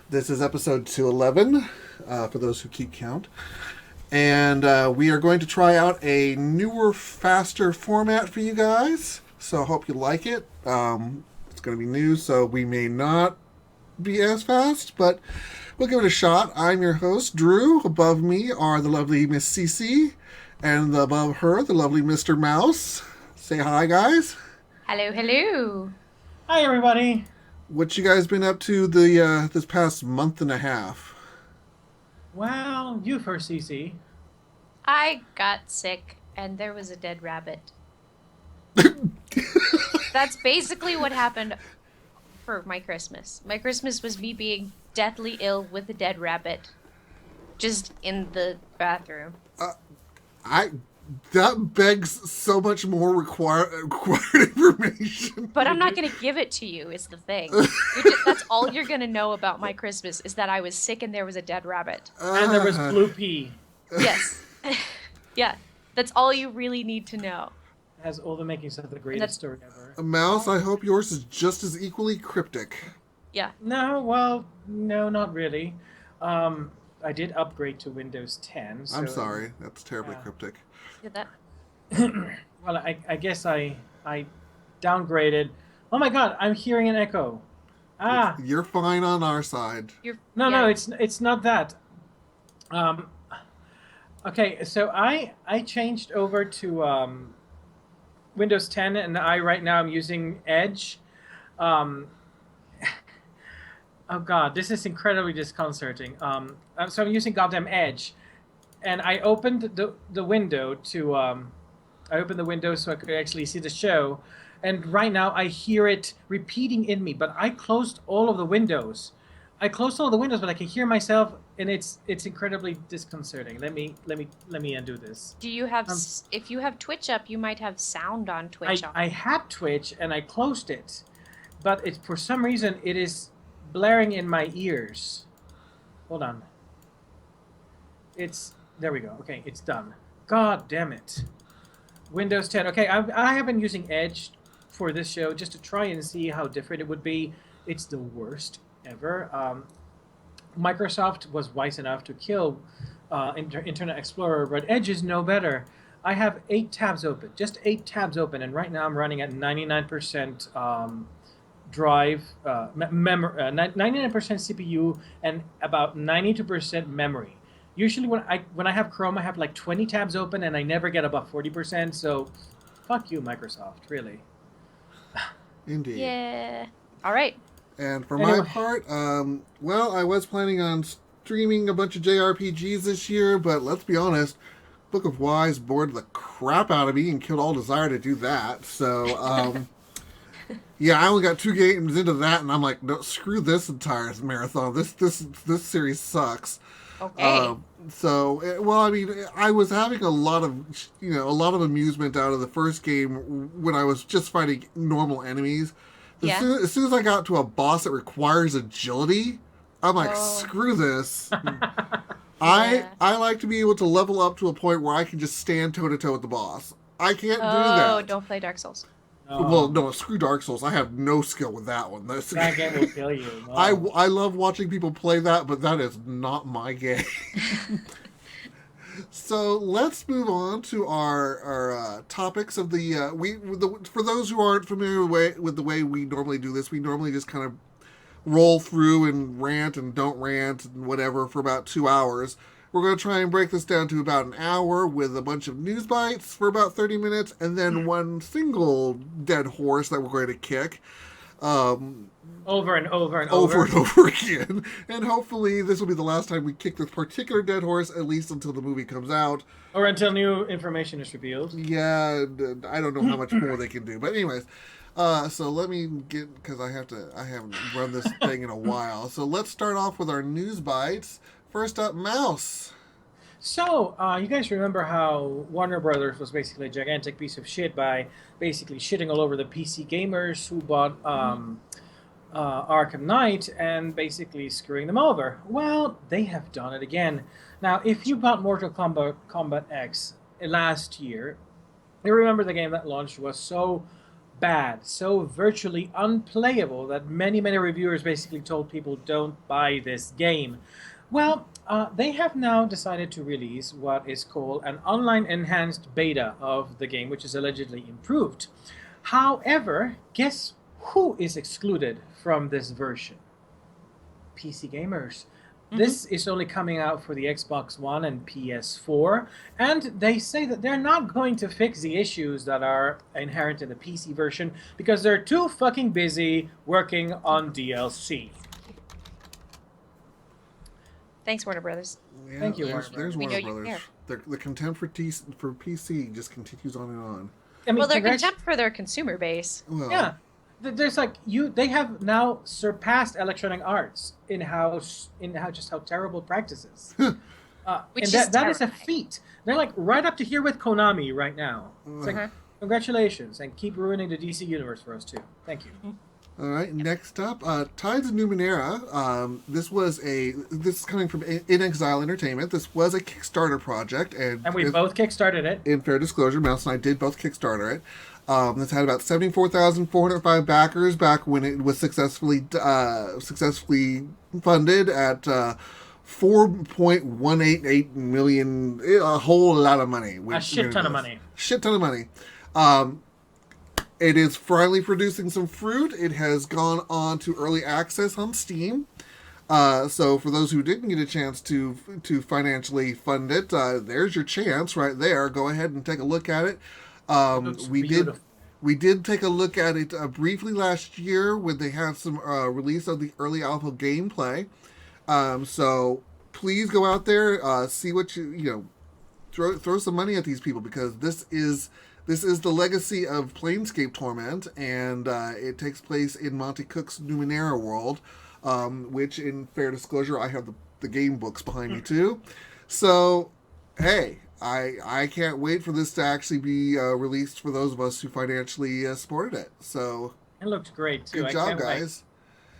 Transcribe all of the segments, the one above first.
This is episode 211, for those who keep count. And we are going to try out a newer, faster format for you guys. So I hope you like it. It's going to be new, so we may not be as fast, but we'll give it a shot. I'm your host, Drew. Above me are the lovely Miss Cece, and above her, the lovely Mr. Mouse. Say hi, guys. Hello, hello. Hi, everybody. What you guys been up to the this past month and a half? Well, you first, CC. I got sick and there was a dead rabbit. That's basically what happened for my Christmas. My Christmas was me being deathly ill with a dead rabbit. Just in the bathroom. That begs so much more required information. But I'm not going to give it to you, is the thing. That's all you're going to know about my Christmas, is that I was sick and there was a dead rabbit. And there was blue pea. Yes. Yeah, that's all you really need to know. It has all the makings of the greatest story ever. Mouse, I hope yours is just as equally cryptic. Yeah. No, not really. I did upgrade to Windows 10. So, I'm sorry, that's terribly cryptic. Did that? Well, I guess I downgraded. Oh my God, I'm hearing an echo. You're fine on our side. No, it's not that. Okay, so I changed over to Windows 10, and right now I'm using Edge. Oh God, this is incredibly disconcerting. So I'm using goddamn Edge, and I opened the window to I opened the window so I could actually see the show, and right now I hear it repeating in me. But I closed all of the windows. I closed all the windows, but I can hear myself, and it's incredibly disconcerting. Let me undo this. Do you have? If you have Twitch up, you might have sound on Twitch. I had Twitch and I closed it, but for some reason it is blaring in my ears. Hold on. There we go. Okay, it's done. God damn it. Windows 10. Okay, I have been using Edge for this show just to try and see how different it would be. It's the worst ever. Microsoft was wise enough to kill Internet Explorer, but Edge is no better. I have 8 tabs open, just 8 tabs open, and right now I'm running at 99% drive, 99% CPU, and about 92% memory. Usually when I have Chrome, I have like 20 tabs open, and I never get above 40%. So, fuck you, Microsoft, really. Indeed. Yeah. All right. And for my part, well, I was planning on streaming a bunch of JRPGs this year, but let's be honest, Book of Wise bored the crap out of me and killed all desire to do that. So, yeah, I only got 2 games into that, and I'm like, no, screw this entire marathon. This series sucks. Okay. Well, I mean, I was having a lot of amusement out of the first game when I was just fighting normal enemies. As soon as I got to a boss that requires agility, I'm like, screw this. I like to be able to level up to a point where I can just stand toe to toe with the boss. I can't do that. Oh, don't play Dark Souls. Well, no, screw Dark Souls. I have no skill with that one. That game will kill you. No. I love watching people play that, but that is not my game. So let's move on to our topics of for those who aren't familiar with the way we normally do this, we normally just kind of roll through and rant and don't rant and whatever for about 2 hours. We're going to try and break this down to about an hour with a bunch of news bites for about 30 minutes and then one single dead horse that we're going to kick. Over and over and over. Over and over again. And hopefully this will be the last time we kick this particular dead horse, at least until the movie comes out. Or until new information is revealed. Yeah, I don't know how much more they can do. But anyways, so let me get, because I haven't run this thing in a while. So let's start off with our news bites. First up, Mouse. So, you guys remember how Warner Brothers was basically a gigantic piece of shit by basically shitting all over the PC gamers who bought Arkham Knight and basically screwing them over? Well, they have done it again. Now, if you bought Mortal Kombat X last year, you remember the game that launched was so bad, so virtually unplayable that many reviewers basically told people don't buy this game. Well, they have now decided to release what is called an online enhanced beta of the game, which is allegedly improved. However, guess who is excluded from this version? PC gamers. This is only coming out for the Xbox One and PS4, and they say that they're not going to fix the issues that are inherent in the PC version because they're too fucking busy working on DLC. Thanks, Warner Brothers. Yeah, Thank you, there's, Warner there's We Warner know you Brothers. The contempt for PC just continues on and on. I mean, Well, they're congrats- contempt for their consumer base. Well, Yeah, there's like they have now surpassed Electronic Arts in how just how terrible practices. Which And is that is a terrifying. feat. They're like right up to here with Konami right now. It's like, congratulations, and keep ruining the DC universe for us too. Thank you. All right, next up, Tides of Numenera. This is coming from In Exile Entertainment. This was a Kickstarter project, and We both kickstarted it. in fair disclosure, Mouse and I did both Kickstarter it. This had about 74,405 backers back when it was successfully funded at 4.188 million, a whole lot of money. A shit ton of money. Shit ton of money. It is finally producing some fruit. It has gone on to early access on Steam. So for those who didn't get a chance to financially fund it, there's your chance right there. Go ahead and take a look at it. Looks beautiful. We did take a look at it briefly last year when they had some release of the early alpha gameplay. So please go out there, see what throw some money at these people, because this is the legacy of Planescape Torment, and it takes place in Monty Cook's Numenera world, which, in fair disclosure, I have the game books behind me too. So, hey, I can't wait for this to actually be released for those of us who financially supported it. So, It looked great too. good I job, can't wait. guys.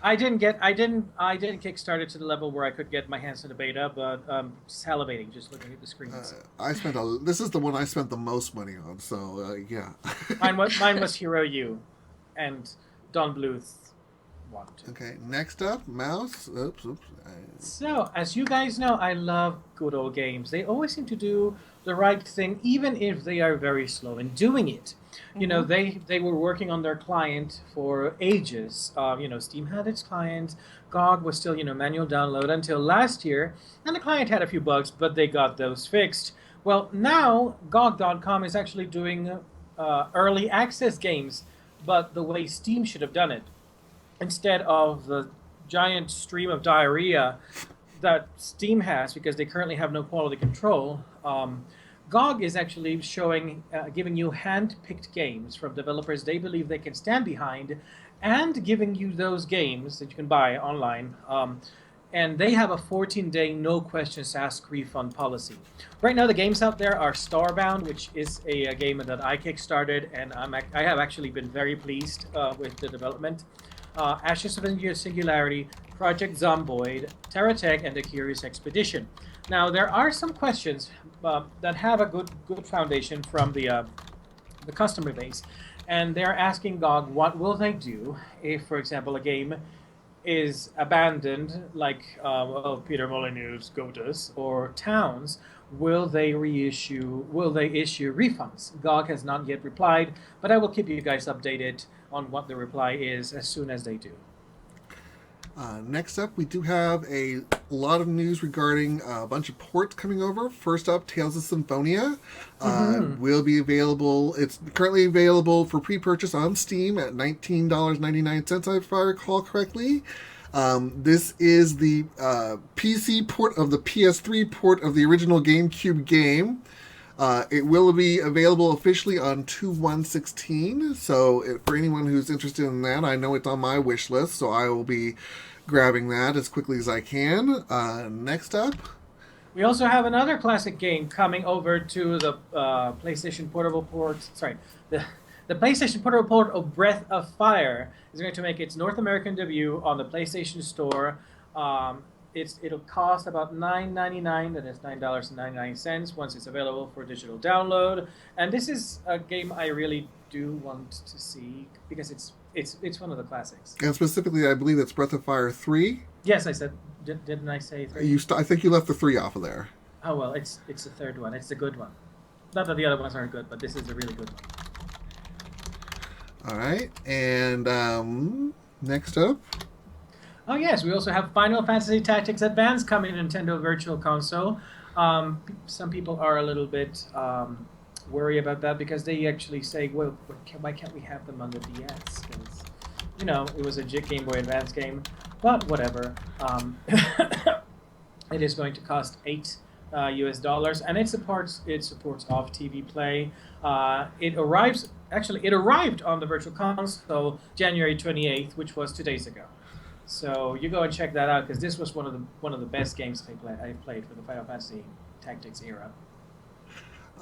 I didn't kickstart it to the level where I could get my hands on the beta, but salivating just looking at the screens. This is the one I spent the most money on. So, yeah. Mine was Hero U, and Don Bluth one. Okay, next up, Mouse. Oops. So, as you guys know, I love good old games. They always seem to do the right thing, even if they are very slow in doing it. You know, they were working on their client for ages. Steam had its client. GOG was still, manual download until last year. And the client had a few bugs, but they got those fixed. Well, now GOG.com is actually doing early access games, but the way Steam should have done it. Instead of the giant stream of diarrhea that Steam has, because they currently have no quality control, GOG is actually giving you hand-picked games from developers they believe they can stand behind, and giving you those games that you can buy online. And they have a 14-day no questions asked refund policy. Right now, the games out there are Starbound, which is a game that I kickstarted, and I have actually been very pleased with the development. Ashes of Singularity, Project Zomboid, TerraTech, and the Curious Expedition. Now, there are some questions that have a good foundation from the customer base, and they're asking GOG what will they do if, for example, a game is abandoned, like Peter Molyneux's Gotus or Towns. Will they issue refunds? GOG has not yet replied, but I will keep you guys updated on what the reply is as soon as they do. Next up, we do have a lot of news regarding a bunch of ports coming over. First up, Tales of Symphonia will be available. It's currently available for pre-purchase on Steam at $19.99, if I recall correctly. This is the PC port of the PS3 port of the original GameCube game. It will be available officially on 2/1/16. So for anyone who's interested in that, I know it's on my wish list, so I will be grabbing that as quickly as I can. Next up, we also have another classic game coming over to the PlayStation Portable port. Sorry, the PlayStation Portable port of Breath of Fire is going to make its North American debut on the PlayStation Store. It'll cost about $9.99. That is $9.99 once it's available for digital download. And this is a game I really do want to see because it's one of the classics. And specifically, I believe it's Breath of Fire 3. Yes, I said. Didn't I say 3? I think you left the 3 off of there. Oh well, it's the third one. It's the good one. Not that the other ones aren't good, but this is a really good one. All right, and next up. Oh yes, we also have Final Fantasy Tactics Advance coming to Nintendo Virtual Console. Some people are a little bit worried about that because they actually say, well, why can't we have them on the DS? Because, it was a Game Boy Advance game, but whatever. It is going to cost $8 US, and it supports off TV play. It arrived on the Virtual Console January 28th, which was 2 days ago. So you go and check that out because this was one of the best games I played for the Final Fantasy Tactics era.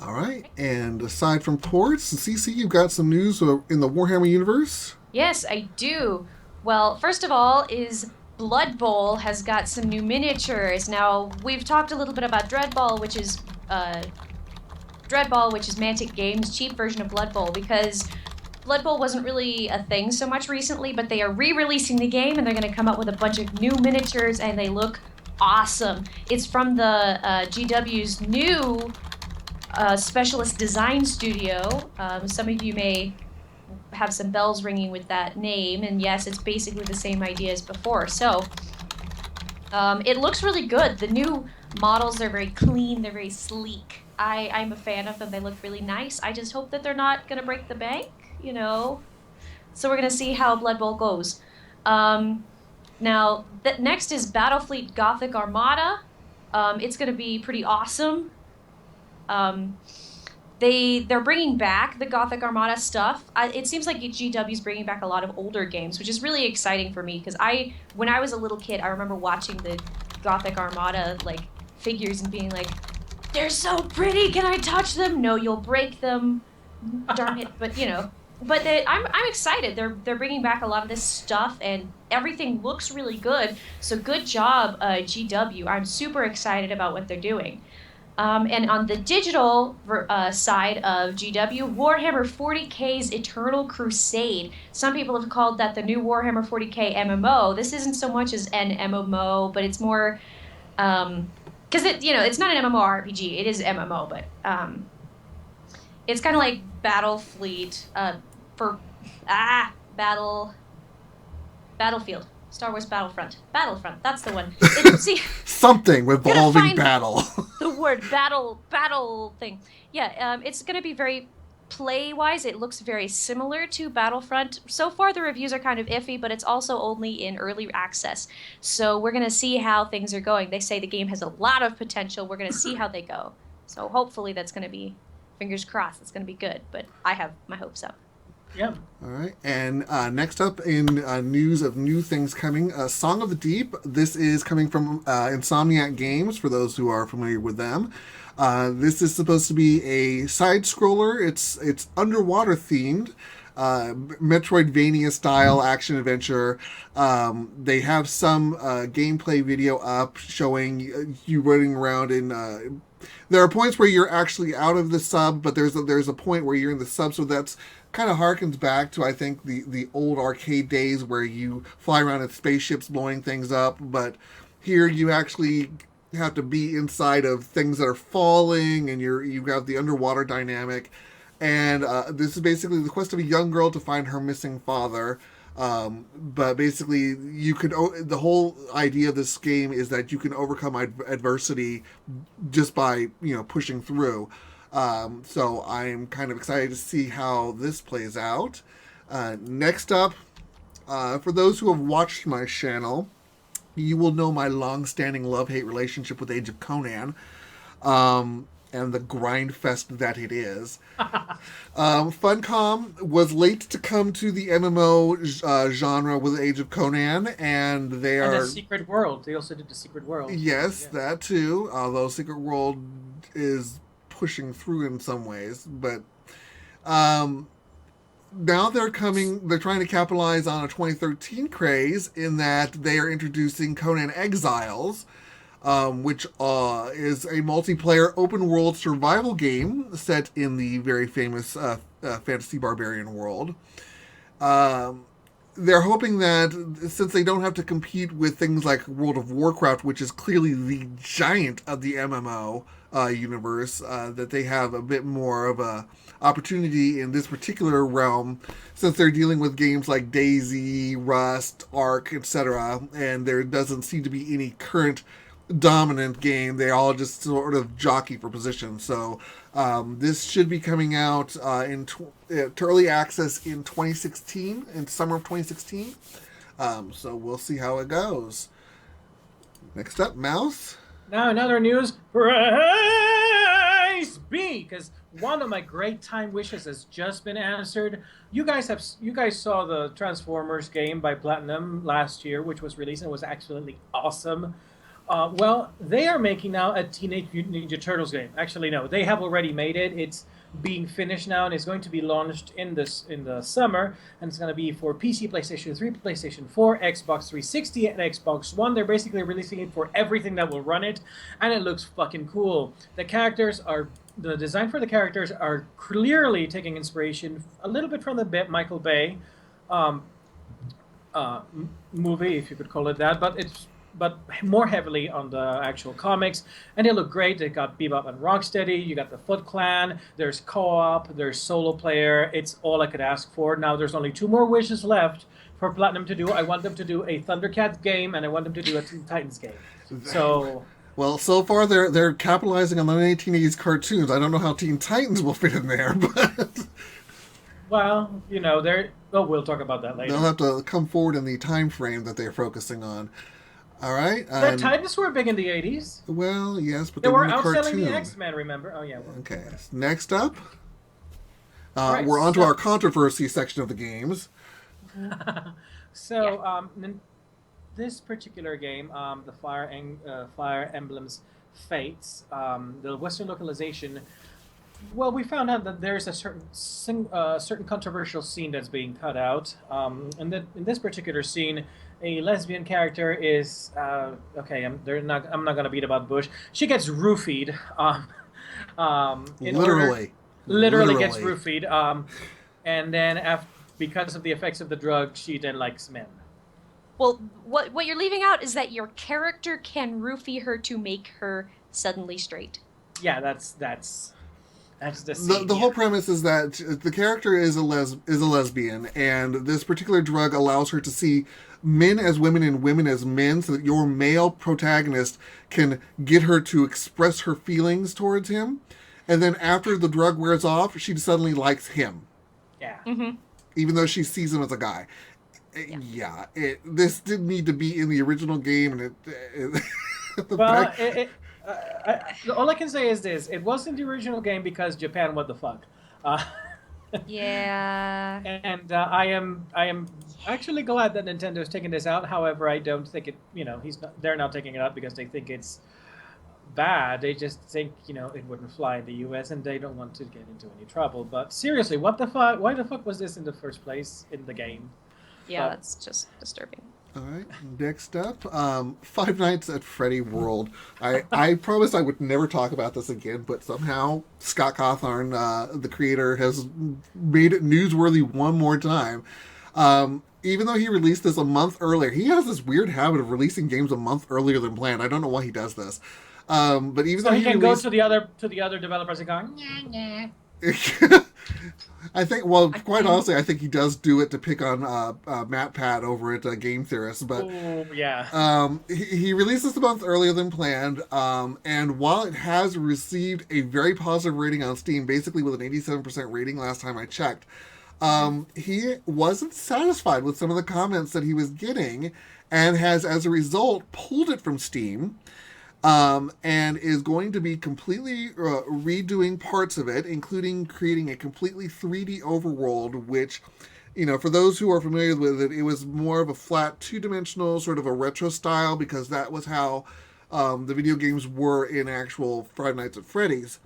All right, and aside from ports, CC, you've got some news in the Warhammer universe? Yes, I do. Well, first of all is Blood Bowl has got some new miniatures. Now, we've talked a little bit about Dreadball, which is Mantic Games' cheap version of Blood Bowl, because Blood Bowl wasn't really a thing so much recently, but they are re-releasing the game, and they're going to come out with a bunch of new miniatures, and they look awesome. It's from the GW's new specialist design studio. Some of you may have some bells ringing with that name, and yes, it's basically the same idea as before. So, it looks really good. The new models are very clean, they're very sleek. I'm a fan of them, they look really nice. I just hope that they're not going to break the bank, So we're going to see how Blood Bowl goes. Now, next is Battlefleet Gothic Armada. It's going to be pretty awesome. They're bringing back the Gothic Armada stuff. It seems like GW's bringing back a lot of older games, which is really exciting for me because when I was a little kid, I remember watching the Gothic Armada figures and being like, "They're so pretty. Can I touch them?" No, you'll break them. Darn it! But But I'm excited. They're bringing back a lot of this stuff, and everything looks really good. So good job, GW. I'm super excited about what they're doing. And on the digital side of GW, Warhammer 40K's Eternal Crusade. Some people have called that the new Warhammer 40K MMO. This isn't so much as an MMO, but it's more because it's not an MMORPG. It is MMO, but it's kind of like Battlefleet Battlefield. Star Wars Battlefront. That's the one. Something revolving battle. The word battle thing. Yeah, it's going to be very play-wise. It looks very similar to Battlefront. So far, the reviews are kind of iffy, but it's also only in early access. So we're going to see how things are going. They say the game has a lot of potential. We're going to see how they go. So hopefully that's going to be, fingers crossed, it's going to be good. But I have my hopes up. Yeah. All right. And next up in news of new things coming, Song of the Deep. This is coming from Insomniac Games, for those who are familiar with them. This is supposed to be a side-scroller. It's underwater themed. Metroidvania style action adventure. They have some gameplay video up showing you running around in... there are points where you're actually out of the sub, but there's a point where you're in the sub, so that's kind of harkens back to, I think, the old arcade days where you fly around in spaceships blowing things up, but here you actually have to be inside of things that are falling, and you have the underwater dynamic, and this is basically the quest of a young girl to find her missing father. But basically, the whole idea of this game is that you can overcome adversity just by pushing through. So I'm kind of excited to see how this plays out. Next up, for those who have watched my channel, you will know my long-standing love-hate relationship with Age of Conan, and the grind fest that it is. Funcom was late to come to the MMO genre with Age of Conan, and they are... And the Secret World. They also did the Secret World. Yes, yeah. That too, although Secret World is pushing through in some ways, but now they're trying to capitalize on a 2013 craze in that they are introducing Conan Exiles, which is a multiplayer open world survival game set in the very famous fantasy barbarian world. They're hoping that since they don't have to compete with things like World of Warcraft, which is clearly the giant of the MMO universe, that they have a bit more of a opportunity in this particular realm, since they're dealing with games like DayZ, Rust, Ark, etc., and there doesn't seem to be any current dominant game. They all just sort of jockey for position. So this should be coming out to early access in 2016, in summer of 2016. So we'll see how it goes. Next up, Mouse. Now another news. Praise be, because one of my great time wishes has just been answered. You guys saw the Transformers game by Platinum last year, which was released and was absolutely awesome. Well, they are making now a Teenage Mutant Ninja Turtles game. Actually, no, they have already made it. It's being finished now, and it's going to be launched in the summer, and it's going to be for PC, PlayStation 3, PlayStation 4, Xbox 360, and Xbox One. They're basically releasing it for everything that will run it, and it looks fucking cool. The design for the characters are clearly taking inspiration a little bit from the Michael Bay movie, if you could call it that, but more heavily on the actual comics, and they look great. They got Bebop and Rocksteady, you got the Foot Clan, there's co-op, there's solo player. It's all I could ask for. Now there's only 2 more wishes left for Platinum to do. I want them to do a Thundercats game, and I want them to do a Teen Titans game. So... Well, so far they're capitalizing on the 1980s cartoons. I don't know how Teen Titans will fit in there, but... Well, we'll talk about that later. They'll have to come forward in the time frame that they're focusing on. All right. The Titans were big in the 80s. Well, yes, but they were in a outselling cartoon. the X-Men, remember? Oh, yeah. Well. Okay. Next up, Right, we're on to our controversy section of the games. This particular game, the Fire Emblem's Fates, the Western localization. Well, we found out that there's a certain controversial scene that's being cut out, and that in this particular scene, a lesbian character is I'm not going to beat about the bush. She gets roofied. Literally gets roofied. And then because of the effects of the drug, she then likes men. Well, what you're leaving out is that your character can roofie her to make her suddenly straight. Yeah, that's the scene. The whole premise is that the character is a lesbian, and this particular drug allows her to see men as women and women as men, so that your male protagonist can get her to express her feelings towards him, and then after the drug wears off, she suddenly likes him. Yeah. Mm-hmm. Even though she sees him as a guy. Yeah. This didn't need to be in the original game, and all I can say is this: it wasn't the original game because Japan. What the fuck? Yeah. And I am actually glad that Nintendo's taking this out. However, I don't think it. They're not taking it out because they think it's bad. They just think it wouldn't fly in the U.S. and they don't want to get into any trouble. But seriously, what the fuck? Why the fuck was this in the first place in the game? Yeah, that's just disturbing. All right, next up, Five Nights at Freddy World. I promised I would never talk about this again, but somehow Scott Cawthon, the creator, has made it newsworthy one more time. Even though he released this a month earlier, he has this weird habit of releasing games a month earlier than planned. I don't know why he does this. But even though he can go to the other developers and go, nah. I think, honestly, I think he does do it to pick on Matt Pat over at Game Theorist. But he released this a month earlier than planned, and while it has received a very positive rating on Steam, basically with an 87% rating last time I checked, he wasn't satisfied with some of the comments that he was getting, and has, as a result, pulled it from Steam. And is going to be completely redoing parts of it, including creating a completely 3D overworld, which, for those who are familiar with it, it was more of a flat, two-dimensional, sort of a retro style, because that was how the video games were in actual Five Nights at Freddy's.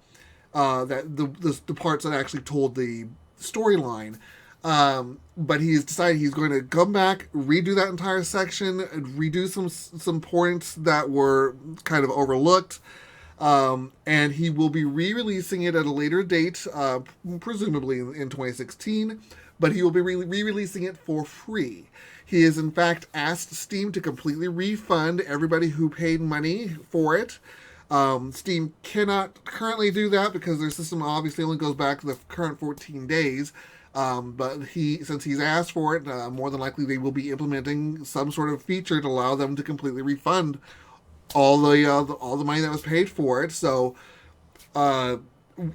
That the parts that actually told the storyline. But he's decided he's going to come back, redo that entire section, redo some points that were kind of overlooked. And he will be re-releasing it at a later date, presumably in 2016, but he will be re-releasing it for free. He has, in fact, asked Steam to completely refund everybody who paid money for it. Steam cannot currently do that because their system obviously only goes back to the current 14 days. But since he's asked for it, more than likely they will be implementing some sort of feature to allow them to completely refund all the money that was paid for it. So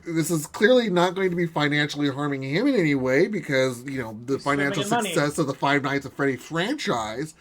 this is clearly not going to be financially harming him in any way because the financial success of the Five Nights at Freddy franchise.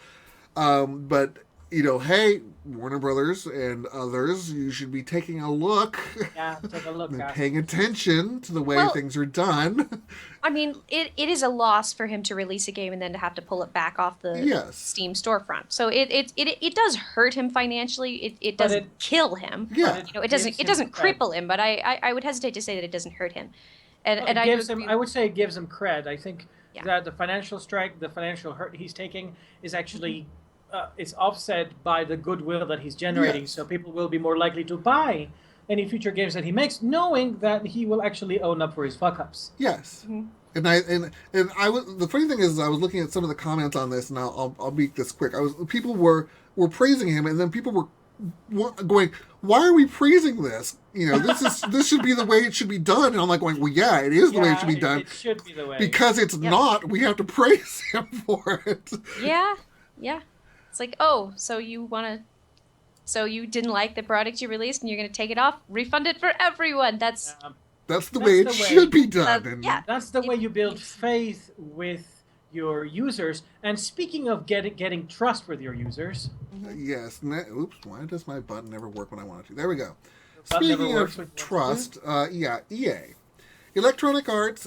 But hey, Warner Brothers and others, you should be taking a look. Yeah, take a look. And paying attention to the way things are done. I mean, it is a loss for him to release a game and then to have to pull it back off the Steam storefront. So it does hurt him financially. It doesn't kill him. Yeah. It doesn't cripple him. But I would hesitate to say that it doesn't hurt him. And I would say it gives him cred. I think that the financial strike, the financial hurt he's taking, is actually it's offset by the goodwill that he's generating. So people will be more likely to buy any future games that he makes, knowing that he will actually own up for his fuck ups. Yes. Mm-hmm. And I was, the funny thing is I was looking at some of the comments on this, and I'll make this quick. People were praising him, and then people were going, "Why are we praising this? This should be the way it should be done." And I'm like going, "Well, yeah, it is the way it should be done. It should be the way. Because it's not, we have to praise him for it." Yeah. It's like, oh, so you didn't like the product you released and you're going to take it off, refund it for everyone. That's the way it should be done. That's the way you build faith with your users. And speaking of getting trust with your users. Yes. Oops, why does my button never work when I want it to? There we go. Speaking of trust, EA. Electronic Arts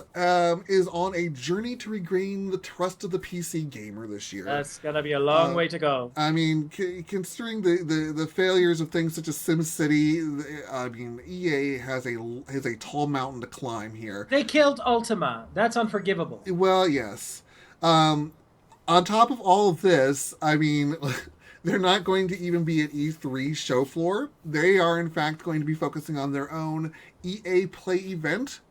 is on a journey to regain the trust of the PC gamer this year. That's going to be a long way to go. I mean, considering the failures of things such as SimCity, I mean, EA has a tall mountain to climb here. They killed Ultima. That's unforgivable. Well, yes. On top of all of this, I mean, they're not going to even be at E3 show floor. They are, in fact, going to be focusing on their own EA Play event.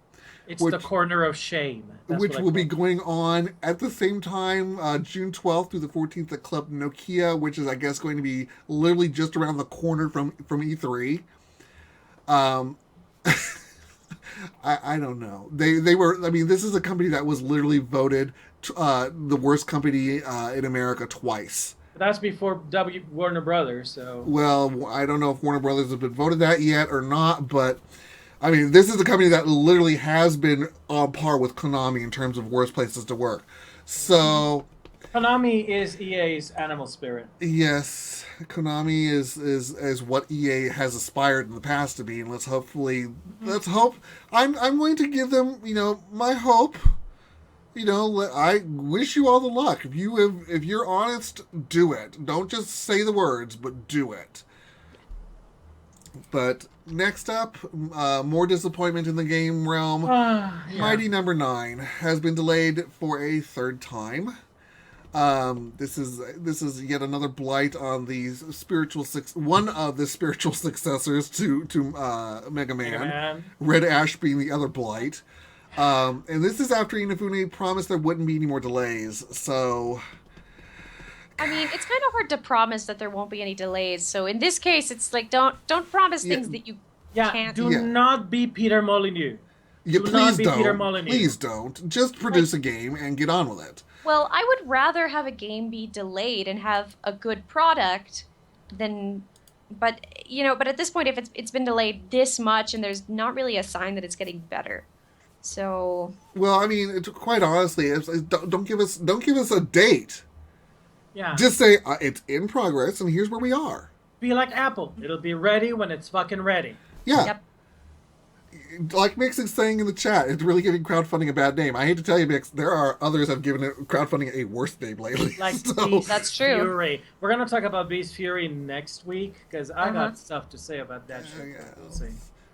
It's the corner of shame. Which will be going on at the same time, June 12th through the 14th at Club Nokia, which is, I guess, going to be literally just around the corner from E3. I don't know. They were. I mean, this is a company that was literally voted the worst company in America twice. That's before Warner Brothers. So. Well, I don't know if Warner Brothers has been voted that yet or not, but. I mean, this is a company that literally has been on par with Konami in terms of worst places to work. So... Konami is EA's animal spirit. Yes. Konami is what EA has aspired in the past to be, and let's hope... I'm going to give them, my hope. I wish you all the luck. If you're honest, do it. Don't just say the words, but do it. But next up, more disappointment in the game realm. Mighty Number 9 has been delayed for a third time. This is yet another blight on the one of the spiritual successors to Mega Man. Red Ash being the other blight. And this is after Inafune promised there wouldn't be any more delays. So. I mean, it's kind of hard to promise that there won't be any delays. So in this case, it's like don't promise things that you can't. Do not be Peter Molyneux. Please don't. Just produce a game and get on with it. Well, I would rather have a game be delayed and have a good product than. But at this point, if it's been delayed this much and there's not really a sign that it's getting better, so. Well, I mean, quite honestly, don't give us a date. Yeah. Just say, it's in progress, and here's where we are. Be like Apple. It'll be ready when it's fucking ready. Yeah. Yep. Like Mix is saying in the chat, it's really giving crowdfunding a bad name. I hate to tell you, Mix, there are others that have given crowdfunding a worse name lately. Like That's true. Fury. We're going to talk about Beast Fury next week, because I got stuff to say about that shit. Yeah. We'll see.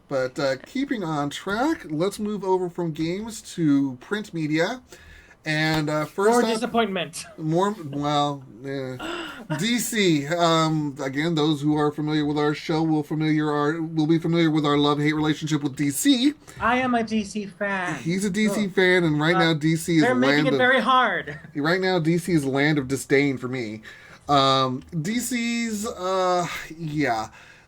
But keeping on track, let's move over from games to print media. And More first up, disappointment. DC. Again, those who are familiar with our show will be familiar with our love-hate relationship with DC. I am a DC fan. He's a DC fan, and right now DC is they're making it very hard. Right now, DC is land of disdain for me. DC's,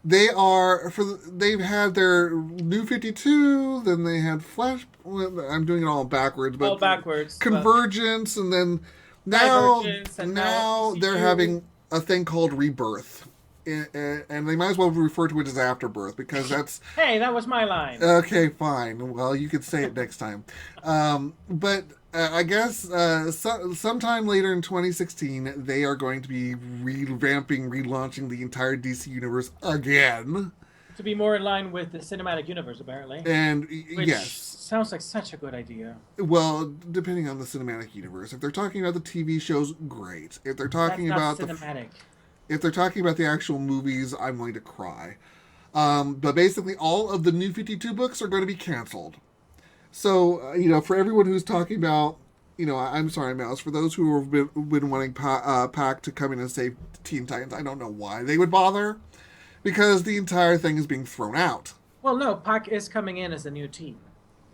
they've had their New 52, then they had Flash. I'm doing it all backwards, but all backwards. Convergence, and then now they're DCU. having a thing called Rebirth. And they might as well refer to it as Afterbirth, because that's... Hey, that was my line. Okay, fine. Well, you could say it next time. But I guess sometime later in 2016, they are going to be relaunching the entire DC universe again. To be more in line with the cinematic universe, apparently. And, Which yes. sounds like such a good idea. Well, depending on the cinematic universe. If they're talking about the TV shows, great. If they're talking about cinematic. If they're talking about the actual movies, I'm going to cry. But basically, all of the New 52 books are going to be canceled. So, for everyone who's talking about, I'm sorry, Mouse, for those who have been wanting Pac to come in and save Teen Titans, I don't know why they would bother. Because the entire thing is being thrown out. Well, no, Pac is coming in as a new team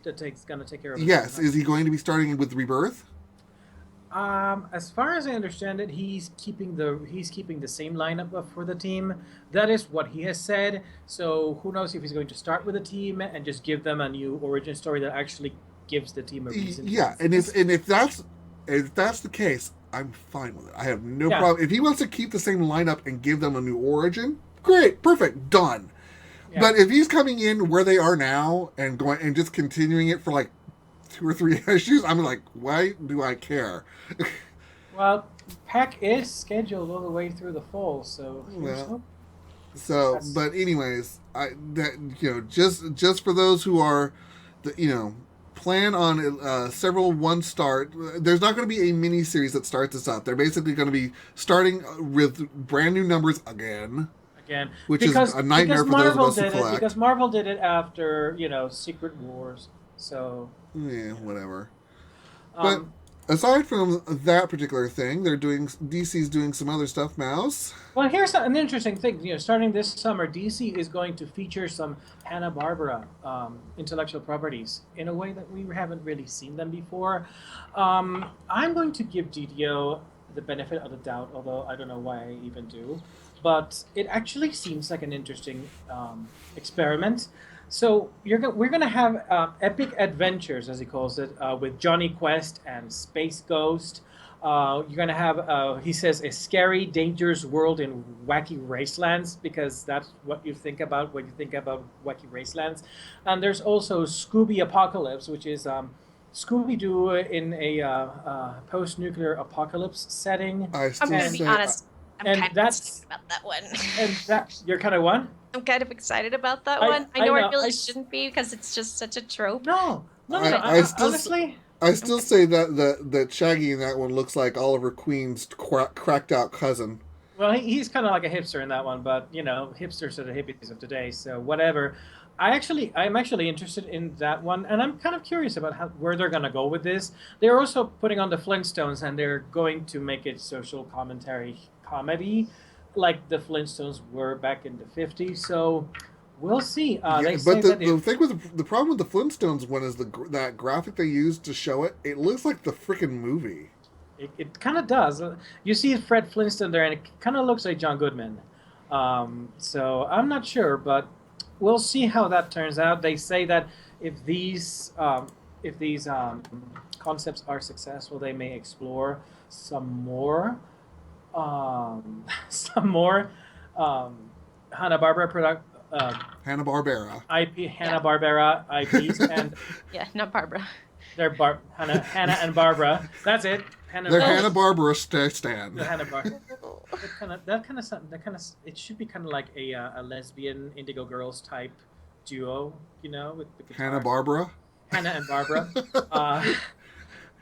that's going to take care of it. Yes, is he going to be starting with Rebirth? As far as I understand it, he's keeping the same lineup for the team. That is what he has said. So who knows if he's going to start with the team and just give them a new origin story that actually gives the team a reason. Yeah, and if that's the case, I'm fine with it. I have no problem. If he wants to keep the same lineup and give them a new origin, great, perfect, done. Yeah. But if he's coming in where they are now and going and just continuing it for like 2 or 3 issues, I'm like, why do I care? Well, Pac is scheduled all the way through the fall, so but anyways, just for those who are, plan on several one-start. There's not going to be a mini-series that starts this up. They're basically going to be starting with brand new numbers again. Which is a nightmare for those of us who collect. Because Marvel did it after, Secret Wars, so... Yeah, whatever. But aside from that particular thing, DC's doing some other stuff, Mouse. Well, here's an interesting thing. Starting this summer, DC is going to feature some Hanna-Barbera intellectual properties in a way that we haven't really seen them before. I'm going to give DDO the benefit of the doubt, although I don't know why I even do. But it actually seems like an interesting experiment. So we're going to have epic adventures, as he calls it, with Johnny Quest and Space Ghost. You're going to have, he says, a scary, dangerous world in wacky racelands, because that's what you think about when you think about wacky racelands. And there's also Scooby Apocalypse, which is Scooby-Doo in a post-nuclear apocalypse setting. I'm going to be honest. I'm kind of excited about that one. And you're kind of what? I'm kind of excited about that one. I know I really shouldn't be, because it's just such a trope. No. Honestly, I still say that Shaggy in that one looks like Oliver Queen's cracked out cousin. Well, he's kind of like a hipster in that one, but hipsters are the hippies of today, so whatever. I'm actually interested in that one, and I'm kind of curious about where they're going to go with this. They're also putting on the Flintstones, and they're going to make it social comedy, like the Flintstones were back in the 50s. So we'll see. But the problem with the Flintstones one is that graphic they used to show it. It looks like the freaking movie. It kind of does. You see Fred Flintstone there, and it kind of looks like John Goodman. So I'm not sure, but we'll see how that turns out. They say that if these concepts are successful, they may explore some more Hanna-Barbera Hanna-Barbera IPs and not Barbara. They're Hannah and Barbara. That's it. They're Hanna-Barbera stand. It should be kind of like a lesbian Indigo Girls type duo, with Hanna-Barbera. Hannah and Barbara.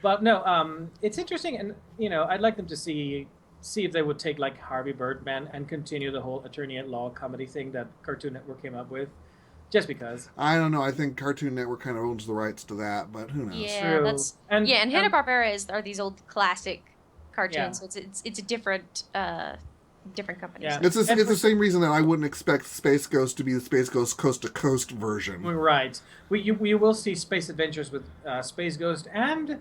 But no, it's interesting, and I'd like them to see if they would take like Harvey Birdman and continue the whole attorney at law comedy thing that Cartoon Network came up with. just because. I don't know. I think Cartoon Network kind of owns the rights to that, but who knows? Yeah, True. that's and Hanna-Barbera are these old classic cartoons. Yeah. So it's a different company. Yeah. So. It's the same reason that I wouldn't expect Space Ghost to be the Space Ghost Coast to Coast version. Right. We will see Space Adventures with Space Ghost, and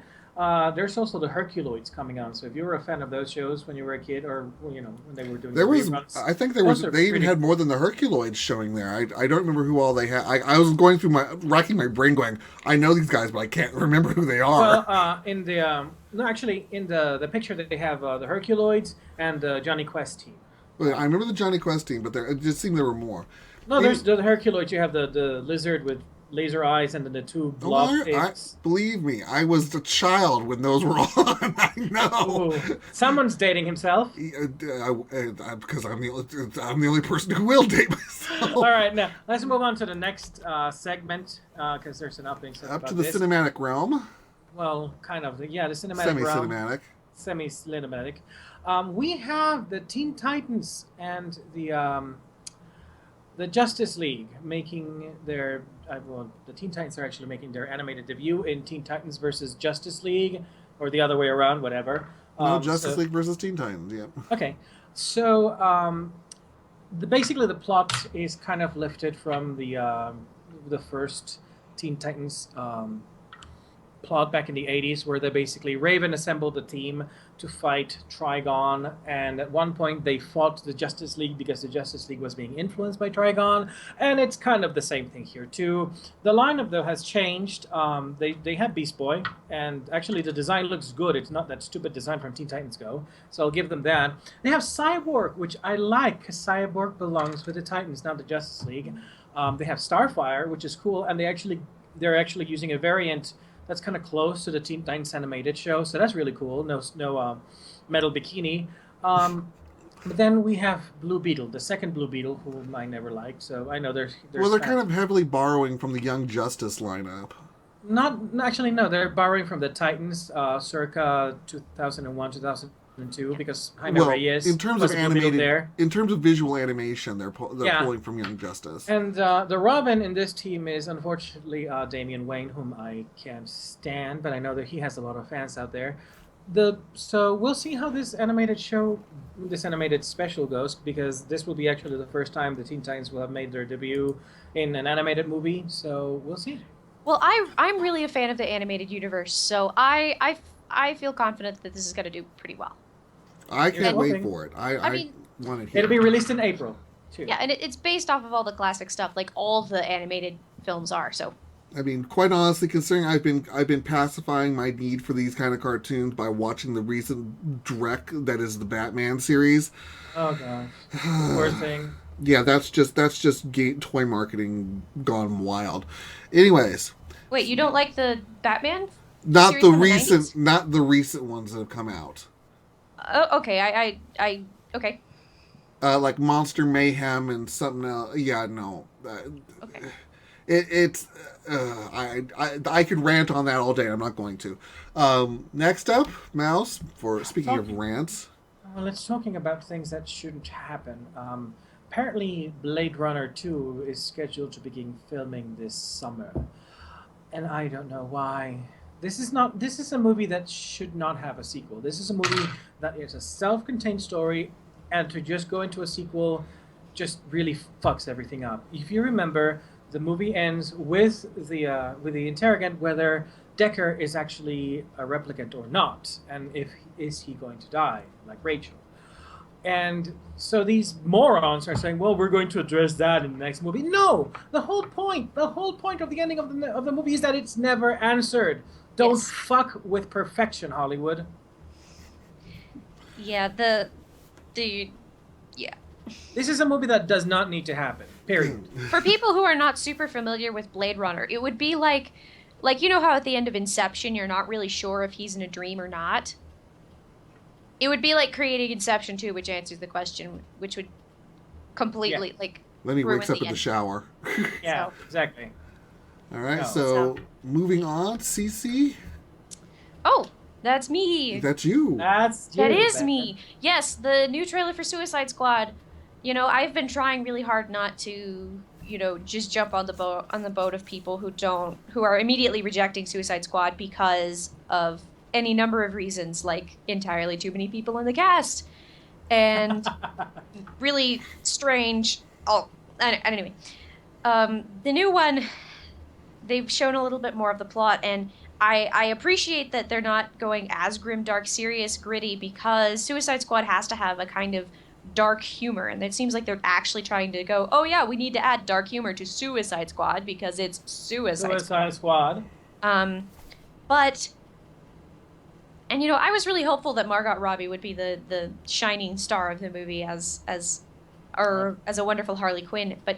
there's also the Herculoids coming on. So if you were a fan of those shows when you were a kid, or when they were doing There was, reruns, I think there was. They even had more than the Herculoids showing there. I don't remember who all they had. I was going through racking my brain, going, I know these guys, but I can't remember who they are. Well, in the no, actually, in the picture that they have the Herculoids and the Johnny Quest team. Well, I remember the Johnny Quest team, but it just seemed there were more. No, there's the Herculoids. You have the lizard with laser eyes, and then the two blob pigs. Believe me, I was a child when those were on. I know. Ooh, someone's dating himself. Because I'm the only person who will date myself. All right, now let's move on to the next segment because there's an opening. Up to the cinematic realm. Well, kind of. Yeah, the cinematic Semi-cinematic. Semi-cinematic. We have the Teen Titans and the Justice League making their the Teen Titans are actually making their animated debut in Teen Titans versus Justice League, or the other way around, whatever. No, Justice League versus Teen Titans. Yeah. Okay, so basically the plot is kind of lifted from the first Teen Titans plot back in the 80s, where they basically Raven assembled a team to fight Trigon, and at one point they fought the Justice League because the Justice League was being influenced by Trigon, and it's kind of the same thing here too. The lineup though has changed. They have Beast Boy, and actually the design looks good. It's not that stupid design from Teen Titans Go, so I'll give them that. They have Cyborg, which I like because Cyborg belongs with the Titans, not the Justice League. They have Starfire, which is cool, and they're actually using a variant that's kind of close to the Teen Titans animated show, so that's really cool. No metal bikini. But then we have Blue Beetle, the second Blue Beetle, whom I never liked. So I know there's well, they're kind of heavily borrowing from the Young Justice lineup. No. They're borrowing from the Titans, circa 2001, 2002, because Jaime Reyes in terms was of Blue Beetle animated, there. in terms of visual animation, they're pulling from Young Justice. And the Robin in this team is unfortunately Damian Wayne, whom I can't stand, but I know that he has a lot of fans out there. So we'll see how this animated special goes, because this will be actually the first time the Teen Titans will have made their debut in an animated movie. So we'll see. Well, I'm really a fan of the animated universe, so I feel confident that this is going to do pretty well. I can't wait for it. I mean, want it here. It'll be released in April, too. Yeah, and it's based off of all the classic stuff, like all the animated films are. So, I mean, quite honestly, considering I've been pacifying my need for these kind of cartoons by watching the recent Drek that is the Batman series. Oh gosh, poor thing. Yeah, that's just toy marketing gone wild. Anyways. Wait, you don't like the Batman? Not the recent, 90s? not the recent ones that have come out. Oh, okay. I okay. Like Monster Mayhem and something else. Yeah, no. Okay. I could rant on that all day. I'm not going to. Next up, Mouse. Speaking of rants. Well, it's talking about things that shouldn't happen. Apparently, Blade Runner 2 is scheduled to begin filming this summer, and I don't know why. This is a movie that should not have a sequel. This is a movie that is a self-contained story, and to just go into a sequel just really fucks everything up. If you remember, the movie ends with the interrogant whether Decker is actually a replicant or not, and is he going to die like Rachel. And so these morons are saying, well, we're going to address that in the next movie. No! The whole point of the ending of the movie is that it's never answered. Don't fuck with perfection, Hollywood. Yeah, yeah. This is a movie that does not need to happen. Period. For people who are not super familiar with Blade Runner, it would be like you know how at the end of Inception you're not really sure if he's in a dream or not? It would be like creating Inception 2, which answers the question, which would completely Then he ruin wakes up in the end. shower. Yeah, exactly. All right, No. so moving on, Cece. Oh, that's me. That's you. That is me. Yes, the new trailer for Suicide Squad. You know, I've been trying really hard not to just jump on the boat of people who are immediately rejecting Suicide Squad because of any number of reasons, like entirely too many people in the cast and really strange. Oh, and anyway, the new one, they've shown a little bit more of the plot, and I appreciate that they're not going as grim, dark, serious, gritty, because Suicide Squad has to have a kind of dark humor, and it seems like they're actually trying to go, oh yeah, we need to add dark humor to Suicide Squad because it's Suicide Squad. But, and I was really hopeful that Margot Robbie would be the shining star of the movie as a wonderful Harley Quinn, but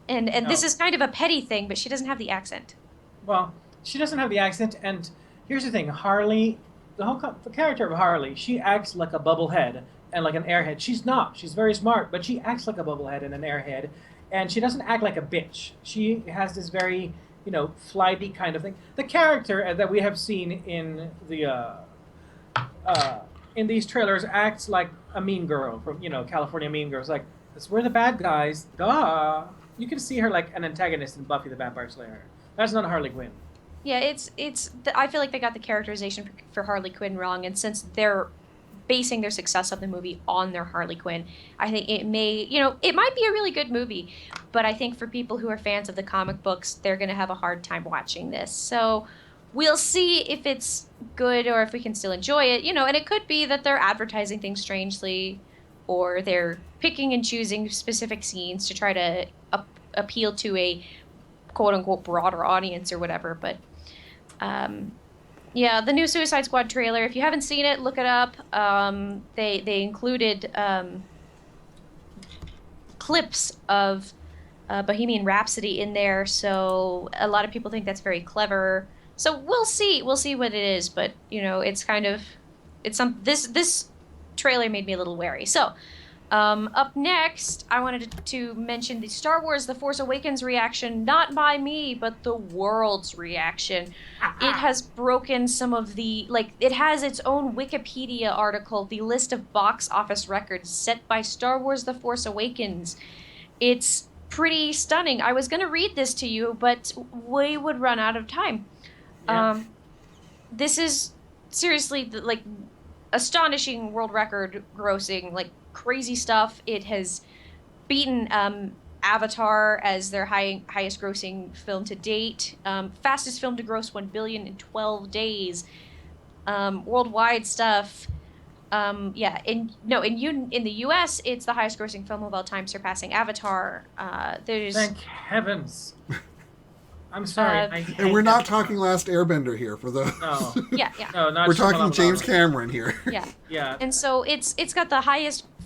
and No. this is kind of a petty thing, but she doesn't have the accent. Well, she doesn't have the accent, and here's the thing: Harley, the character of Harley, she acts like a bubblehead and like an airhead. She's not. She's very smart, but she acts like a bubblehead and an airhead, and she doesn't act like a bitch. She has this very, flighty kind of thing. The character that we have seen in the in these trailers acts like a mean girl from California Mean Girls. Like, we're the bad guys. Duh. You can see her like an antagonist in Buffy the Vampire Slayer. That's not Harley Quinn. Yeah, I feel like they got the characterization for Harley Quinn wrong, and since they're basing their success of the movie on their Harley Quinn, I think it might be a really good movie, but I think for people who are fans of the comic books, they're going to have a hard time watching this. So we'll see if it's good or if we can still enjoy it, and it could be that they're advertising things strangely, or they're picking and choosing specific scenes to try to appeal to a quote-unquote broader audience or whatever. But yeah, the new Suicide Squad trailer, if you haven't seen it, look it up. They included clips of Bohemian Rhapsody in there, so a lot of people think that's very clever. So we'll see what it is, but this trailer made me a little wary. So up next, I wanted to mention the Star Wars The Force Awakens reaction, not by me, but the world's reaction. It has broken some of it has its own Wikipedia article, the list of box office records set by Star Wars The Force Awakens. It's pretty stunning. I was going to read this to you, but we would run out of time. Yeah. This is seriously, astonishing world record grossing, crazy stuff. It has beaten Avatar as their highest grossing film to date. Fastest film to gross 1 billion in 12 days. Worldwide stuff. In the US, it's the highest grossing film of all time, surpassing Avatar. Thank heavens. I'm sorry. And we're not talking Last Airbender here for those. No. Yeah. No, not We're talking Shyamalan. James Cameron here. Yeah. Yeah. And so it's got the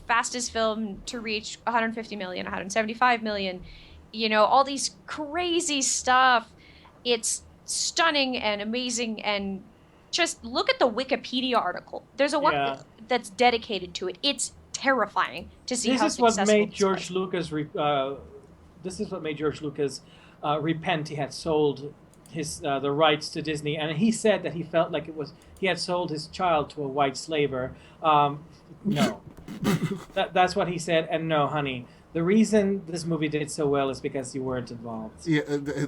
fastest film to reach 150 million, 175 million, all these crazy stuff. It's stunning and amazing, and just look at the Wikipedia article. There's a one that's dedicated to it. It's terrifying to see how successful This is what made George Lucas repent. He had sold his the rights to Disney, and he said that he felt like he had sold his child to a white slaver. No, that's what he said. And no, honey, the reason this movie did so well is because you weren't involved. Yeah,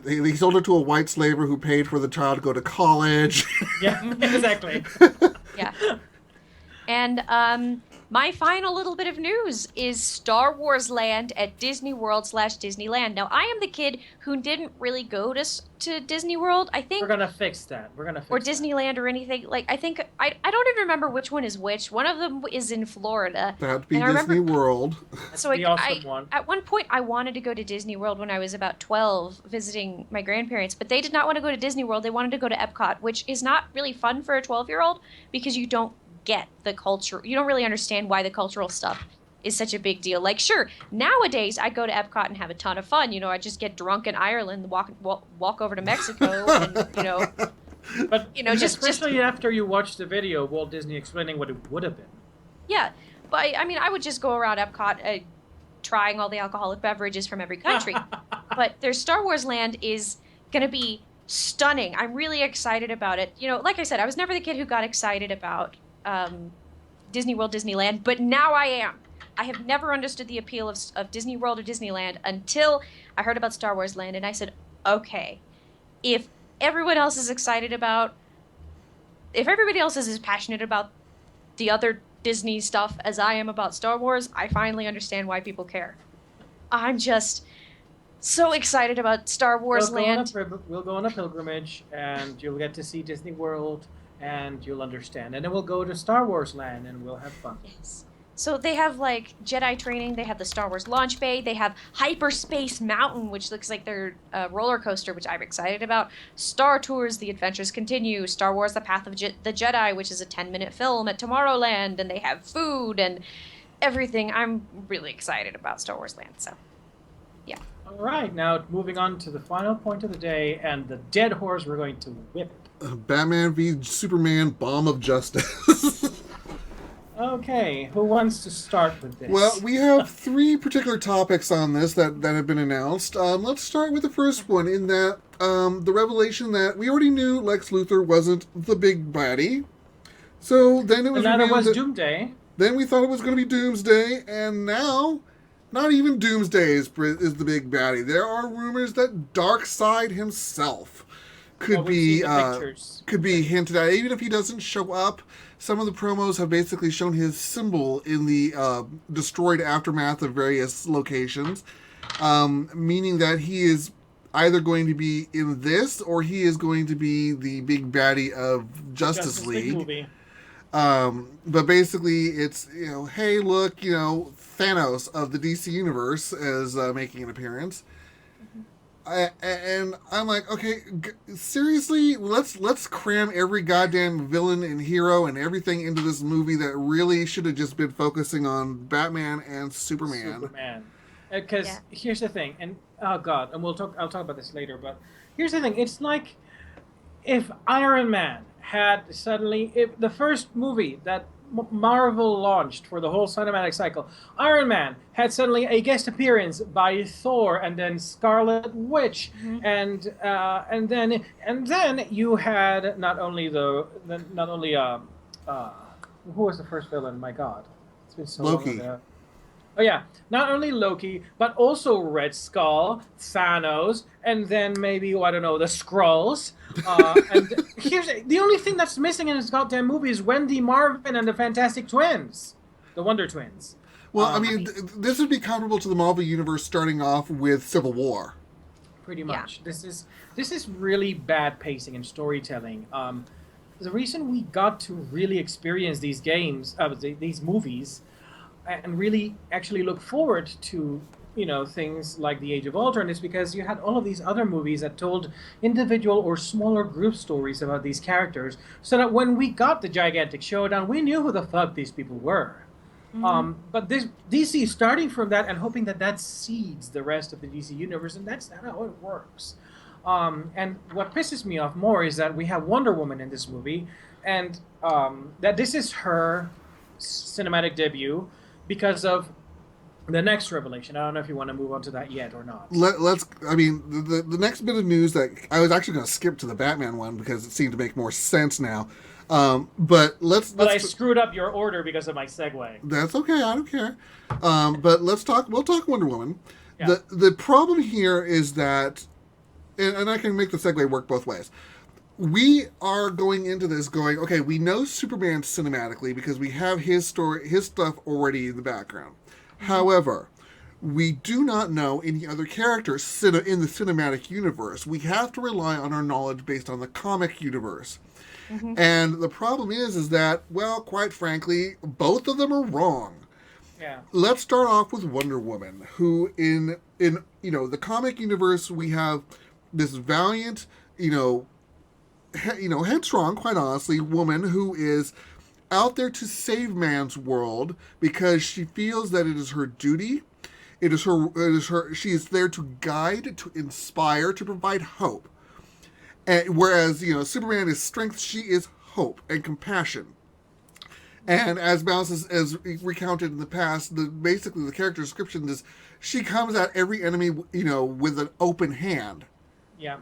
he sold it to a white slaver who paid for the child to go to college. Yeah, exactly. Yeah. And my final little bit of news is Star Wars Land at Disney World / Disneyland. Now, I am the kid who didn't really go to Disney World. I think We're gonna fix that. Or Disneyland or anything. I think I don't even remember which one is which. One of them is in Florida. That'd be Disney World. So the awesome one. At one point, I wanted to go to Disney World when I was about 12, visiting my grandparents, but they did not want to go to Disney World. They wanted to go to Epcot, which is not really fun for a 12-year-old because you don't get the culture. You don't really understand why the cultural stuff is such a big deal. Sure, nowadays I go to Epcot and have a ton of fun. I just get drunk in Ireland, walk over to Mexico, and But especially after you watch the video of Walt Disney explaining what it would have been. Yeah, but I would just go around Epcot, trying all the alcoholic beverages from every country. But their Star Wars Land is gonna be stunning. I'm really excited about it. Like I said, I was never the kid who got excited about Disney World, Disneyland, but now I am. I have never understood the appeal of Disney World or Disneyland until I heard about Star Wars Land, and I said, okay, if everyone else is excited about, if everybody else is as passionate about the other Disney stuff as I am about Star Wars, I finally understand why people care. I'm just so excited about Star Wars Land. We'll go on a pilgrimage, and you'll get to see Disney World, and you'll understand. And then we'll go to Star Wars Land, and we'll have fun. Yes. So they have like Jedi training. They have the Star Wars launch bay. They have Hyperspace Mountain, which looks like their roller coaster, which I'm excited about. Star Tours, The Adventures Continue. Star Wars: The Path of the Jedi, which is a 10-minute film at Tomorrowland, and they have food and everything. I'm really excited about Star Wars Land. So, yeah. All right, now moving on to the final point of the day, and the dead horse we're going to whip it. Batman v Superman: Bomb of Justice. Okay, who wants to start with this? Well, we have 3 particular topics on this that have been announced. Let's start with the first one, in that the revelation that we already knew Lex Luthor wasn't the big baddie. So then it was and that revealed was Doomsday. Then we thought it was going to be Doomsday, and now not even Doomsday is the big baddie. There are rumors that Darkseid himself could be hinted at, even if he doesn't show up. Some of the promos have basically shown his symbol in the destroyed aftermath of various locations, meaning that he is either going to be in this or he is going to be the big baddie of Justice League movie. But basically, it's, hey, look, Thanos of the DC Universe is making an appearance. And I'm like, okay, seriously, let's cram every goddamn villain and hero and everything into this movie that really should have just been focusing on Batman and Superman. Because here's the thing, and oh god, and I'll talk about this later, but here's the thing, it's like if Iron Man had suddenly, if the first movie that Marvel launched for the whole cinematic cycle, Iron Man had suddenly a guest appearance by Thor, and then Scarlet Witch, and then you had not only who was the first villain? My God, it's been so Loki. long ago. Oh yeah, not only Loki, but also Red Skull, Thanos, and then maybe, I don't know, the Skrulls. And here's the only thing that's missing in this goddamn movie is Wendy Marvin and the Fantastic Twins, the Wonder Twins. Well, I mean, this would be comparable to the Marvel Universe starting off with Civil War. Pretty much. Yeah. This is really bad pacing and storytelling. The reason we got to really experience these games, these movies, and really actually look forward to things like the Age of Ultron is because you had all of these other movies that told individual or smaller group stories about these characters, so that when we got the gigantic showdown, we knew who the fuck these people were. But this DC starting from that and hoping that seeds the rest of the DC universe, and that's not how it works. And what pisses me off more is that we have Wonder Woman in this movie, and that this is her cinematic debut, because of the next revelation. I don't know if you want to move on to that yet or not. Let's. I mean, the next bit of news that I was actually going to skip to the Batman one because it seemed to make more sense now. But I screwed up your order because of my segue. That's okay. I don't care. But let's talk. We'll talk Wonder Woman. Yeah. The problem here is that, and I can make the segue work both ways. We are going into this going, okay, we know Superman cinematically because we have his story, his stuff already in the background. However, we do not know any other characters in the cinematic universe. We have to rely on our knowledge based on the comic universe. And the problem is that, well, quite frankly, both of them are wrong. Yeah. Let's start off with Wonder Woman, who in the comic universe, we have this valiant, headstrong, quite honestly, woman who is out there to save man's world because she feels that it is her duty. It is her. She is there to guide, to inspire, to provide hope. And whereas Superman is strength, she is hope and compassion. And as Mouse has recounted in the past, basically the character description is she comes at every enemy, with an open hand. Yeah.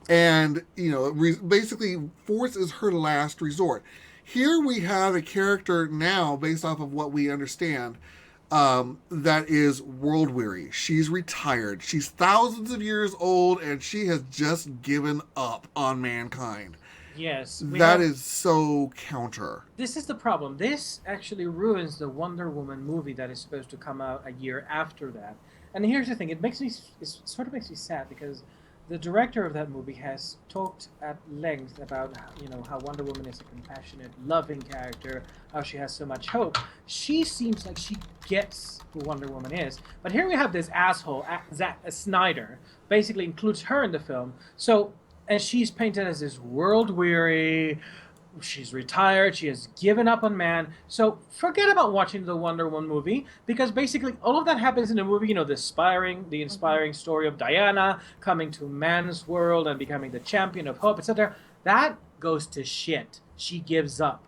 And, basically force is her last resort. Here we have a character now, based off of what we understand, that is world weary. She's retired. She's thousands of years old, and she has just given up on mankind. Yes. That is so counter. This is the problem. This actually ruins the Wonder Woman movie that is supposed to come out a year after that. And here's the thing. It sort of makes me sad because the director of that movie has talked at length about, how Wonder Woman is a compassionate, loving character, how she has so much hope. She seems like she gets who Wonder Woman is. But here we have this asshole, Zack Snyder, basically includes her in the film. And she's painted as this world-weary, she's retired, she has given up on man. So forget about watching the Wonder Woman movie, because basically all of that happens in the movie, the inspiring story of Diana coming to man's world and becoming the champion of hope, etc. That goes to shit. She gives up.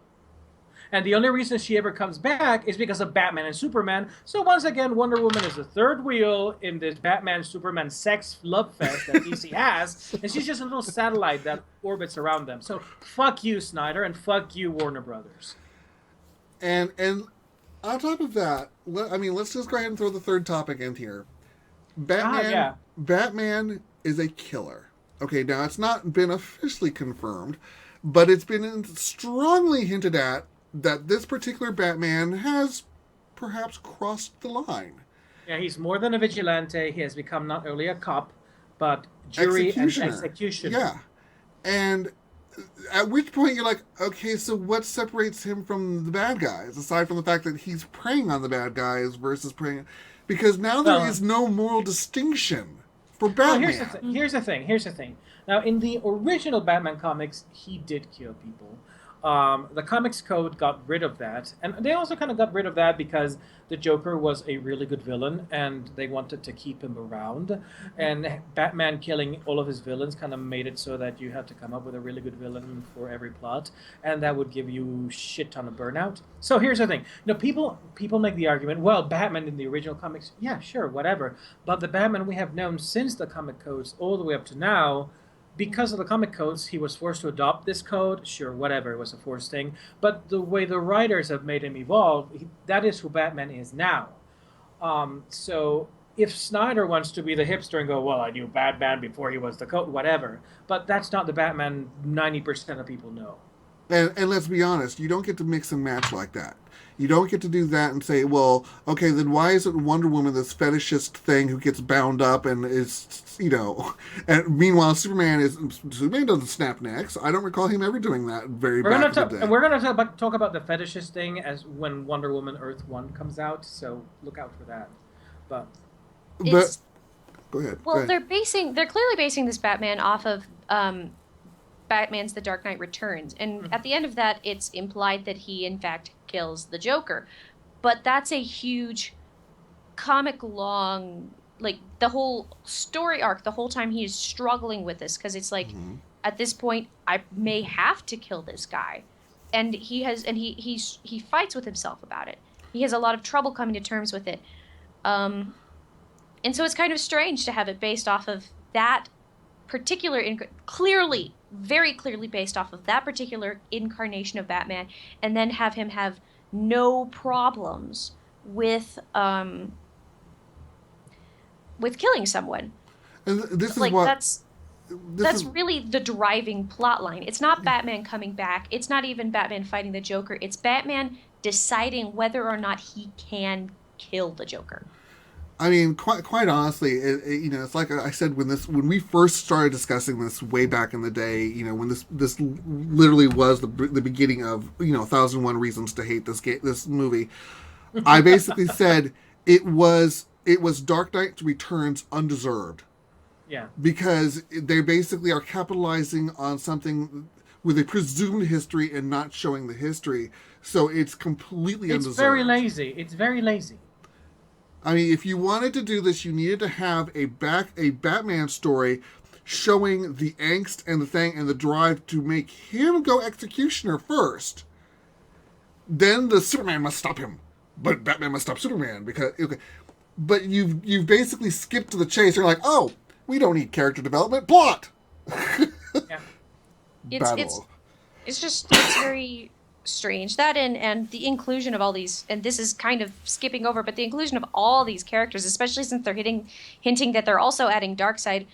And the only reason she ever comes back is because of Batman and Superman. So once again, Wonder Woman is the third wheel in this Batman-Superman sex love fest that DC has. And she's just a little satellite that orbits around them. So fuck you, Snyder, and fuck you, Warner Brothers. And on top of that, let's just go ahead and throw the third topic in here. Batman is a killer. Okay, now it's not been officially confirmed, but it's been strongly hinted at that this particular Batman has perhaps crossed the line. Yeah, he's more than a vigilante. He has become not only a cop, but jury and executioner. Yeah. And at which point you're like, okay, so what separates him from the bad guys, aside from the fact that he's preying on the bad guys versus preying... Because now there is no moral distinction for Batman. Well, here's the thing. Now, in the original Batman comics, he did kill people. The Comics Code got rid of that, and they also kind of got rid of that because the Joker was a really good villain, and they wanted to keep him around, and Batman killing all of his villains kind of made it so that you had to come up with a really good villain for every plot, and that would give you shit ton of burnout. So here's the thing. People make the argument, well, Batman in the original comics, yeah, sure, whatever, but the Batman we have known since the Comic Codes all the way up to now, because of the comic codes, he was forced to adopt this code. Sure, whatever, it was a forced thing. But the way the writers have made him evolve, that is who Batman is now. So if Snyder wants to be the hipster and go, well, I knew Batman before he was the code, whatever. But that's not the Batman 90% of people know. And let's be honest, you don't get to mix and match like that. You don't get to do that and say, well, okay, then why isn't Wonder Woman this fetishist thing who gets bound up and is, and meanwhile Superman doesn't snap necks. I don't recall him ever doing that We're going to talk about the fetishist thing as when Wonder Woman Earth 1 comes out, so look out for that. But go ahead. Well, they're clearly basing this Batman off of Batman's The Dark Knight Returns. And at the end of that, it's implied that he, in fact, kills the Joker. But that's a huge comic-long, the whole story arc, the whole time he is struggling with this. Because it's at this point, I may have to kill this guy. And he fights with himself about it. He has a lot of trouble coming to terms with it. And so it's kind of strange to have it based off of that particular, very clearly based off of that particular incarnation of Batman, and then have him have no problems with killing someone. And this is that's really the driving plot line. It's not Batman coming back. It's not even Batman fighting the Joker. It's Batman deciding whether or not he can kill the Joker. I mean, quite honestly, it's like I said when we first started discussing this way back in the day. When this literally was the beginning of 1001 Reasons to Hate this movie. I basically said it was Dark Knight Returns undeserved. Yeah. Because they basically are capitalizing on something with a presumed history and not showing the history, so it's completely undeserved. It's very lazy. I mean, if you wanted to do this, you needed to have a Batman story showing the angst and the thing and the drive to make him go executioner first. Then the Superman must stop him, but Batman must stop Superman because. Okay. But you've basically skipped to the chase. You're like, oh, we don't need character development. Plot. Yeah. It's very strange. That and the inclusion of all these, and this is kind of skipping over, but the inclusion of all these characters, especially since they're hinting that they're also adding Darkseid.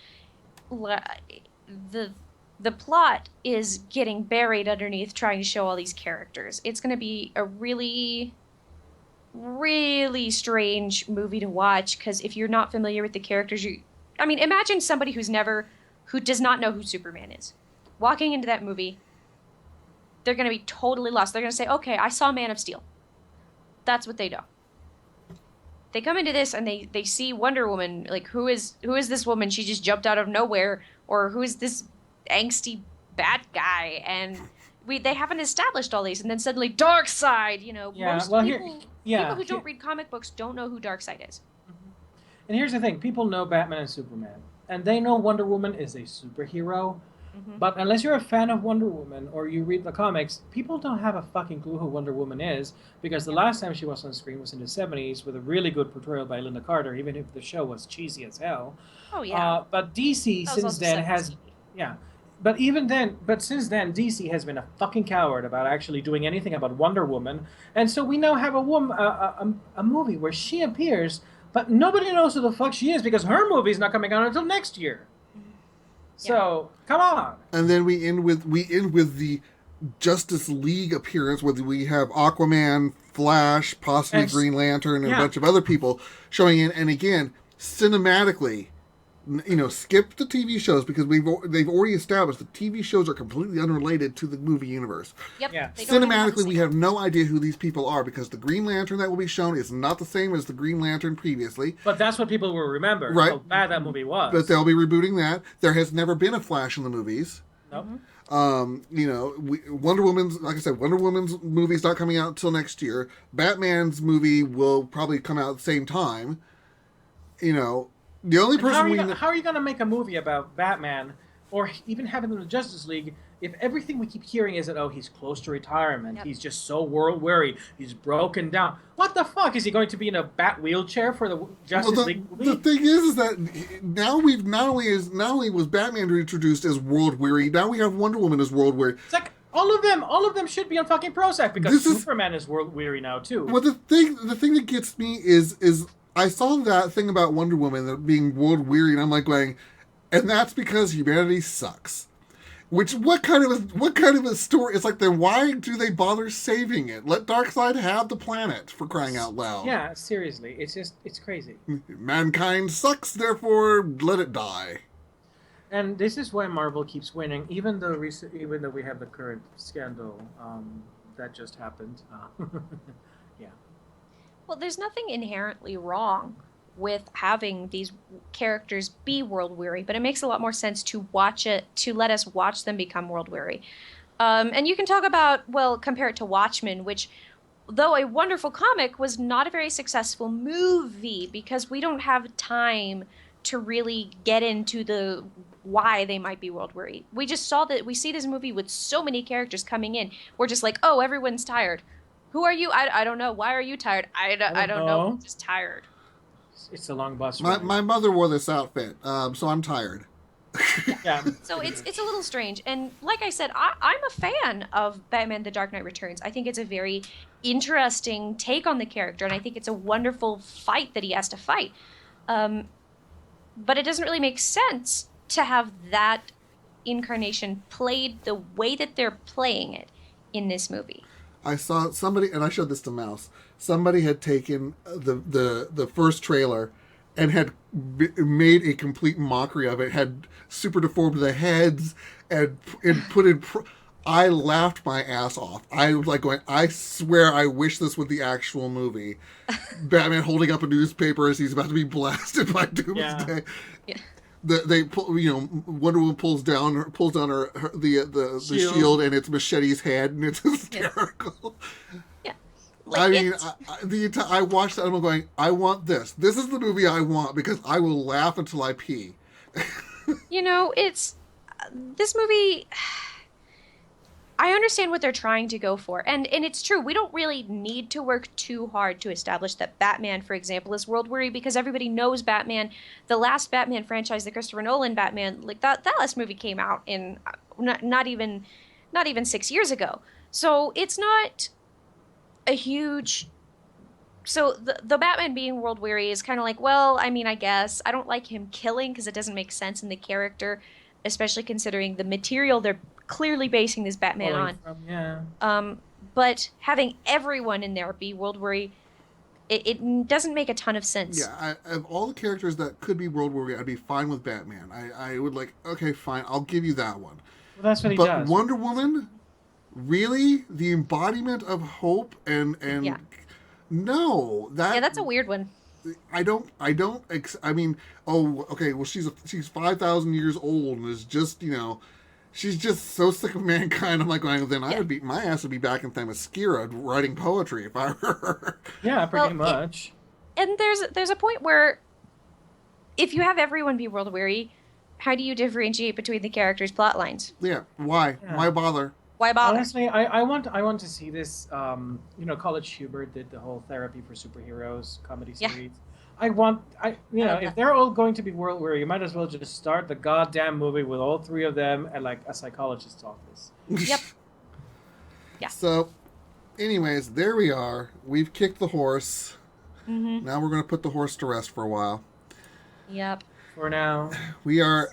The plot is getting buried underneath trying to show all these characters. It's going to be a really, really strange movie to watch, because if you're not familiar with the characters, imagine somebody who does not know who Superman is. Walking into that movie, they're going to be totally lost. They're going to say, okay, I saw Man of Steel. That's what they know. They come into this and they see Wonder Woman, like, who is this woman? She just jumped out of nowhere. Or who is this angsty bad guy? And they haven't established all these. And then suddenly, Darkseid, most people who don't read comic books don't know who Darkseid is. And here's the thing. People know Batman and Superman. And they know Wonder Woman is a superhero. But unless you're a fan of Wonder Woman or you read the comics, people don't have a fucking clue who Wonder Woman is, because the last time she was on screen was in the 70s with a really good portrayal by Linda Carter, even if the show was cheesy as hell. Oh, yeah. But DC since then has... Yeah. But since then, DC has been a fucking coward about actually doing anything about Wonder Woman. And so we now have a movie where she appears, but nobody knows who the fuck she is because her movie's not coming out until next year. So, come on. And then we end with the Justice League appearance, where we have Aquaman, Flash, possibly Green Lantern, and a bunch of other people showing in. And again, cinematically, skip the TV shows, because they've already established the TV shows are completely unrelated to the movie universe. Yep. Yeah. Cinematically, we have no idea who these people are, because the Green Lantern that will be shown is not the same as the Green Lantern previously. But that's what people will remember, right? How bad that movie was. But they'll be rebooting that. There has never been a Flash in the movies. Nope. Wonder Woman's, like I said, Wonder Woman's movie's not coming out until next year. Batman's movie will probably come out at the same time. The only person how are you going to make a movie about Batman, or even have him in the Justice League, if everything we keep hearing is that, he's close to retirement, he's just so world-weary, he's broken down. What the fuck? Is he going to be in a bat wheelchair for the Justice League movie? The thing is that now we've not only was Batman introduced as world-weary, now we have Wonder Woman as world-weary. It's like, all of them should be on fucking Prozac, because Superman is world-weary now, too. Well, the thing that gets me is I saw that thing about Wonder Woman being world weary, and I'm like going, and that's because humanity sucks. Which what kind of a story? It's like, then why do they bother saving it? Let Darkseid have the planet, for crying out loud. Yeah, seriously, it's crazy. Mankind sucks, therefore let it die. And this is why Marvel keeps winning, even though we have the current scandal that just happened. Yeah. Well, there's nothing inherently wrong with having these characters be world weary, but it makes a lot more sense to let us watch them become world weary. And you can talk about, compare it to Watchmen, which, though a wonderful comic, was not a very successful movie, because we don't have time to really get into the why they might be world weary. We just saw that we see this movie with so many characters coming in. We're just like, oh, everyone's tired. Who are you? I don't know. Why are you tired? I don't know. I'm just tired. It's a long bus ride. My my mother wore this outfit, so I'm tired. Yeah. So it's a little strange. And like I said, I'm a fan of Batman The Dark Knight Returns. I think it's a very interesting take on the character, and I think it's a wonderful fight that he has to fight. But it doesn't really make sense to have that incarnation played the way that they're playing it in this movie. I saw somebody, and I showed this to Mouse. Somebody had taken the first trailer and had made a complete mockery of it. Had super deformed the heads and put in. I laughed my ass off. I was like going, I swear, I wish this was the actual movie. Batman holding up a newspaper as he's about to be blasted by Doomsday. Yeah. They pull, Wonder Woman pulls down her the shield, and it's Machete's head, and it's hysterical. Yeah. I watched that and I'm going, I want this. This is the movie I want, because I will laugh until I pee. It's this movie. I understand what they're trying to go for. And it's true. We don't really need to work too hard to establish that Batman, for example, is world weary, because everybody knows Batman. The last Batman franchise, the Christopher Nolan Batman, like that last movie came out in not even 6 years ago. So it's not a huge. So the Batman being world weary is kind of like, well, I mean, I guess I don't like him killing because it doesn't make sense in the character, especially considering the material they're clearly basing this Batman Pulling on. from, yeah. But having everyone in there be world weary, it doesn't make a ton of sense. Yeah, of all the characters that could be World War, I'd be fine with Batman. I would like, okay, fine, I'll give you that one. Well, that's what he But does. Wonder Woman, really, the embodiment of hope and Yeah. no, that Yeah, that's a weird one. I mean, oh, okay, well, she's 5,000 years old and is just, she's just so sick of mankind. I'm like, well, then my ass would be back in Themyscira writing poetry if I were her. Yeah, pretty Well, much. And there's a point where if you have everyone be world weary, how do you differentiate between the characters' plot lines? Yeah, why? Yeah. Why bother? Why bother? Honestly, I want to see this. College Hubert did the whole therapy for superheroes comedy Yeah. series. I love that. if they're all going to be world weary, you might as well just start the goddamn movie with all three of them at like a psychologist's office. Yep. Yeah. So, anyways, there we are. We've kicked the horse. Mm-hmm. Now we're going to put the horse to rest for a while. Yep. For now, We are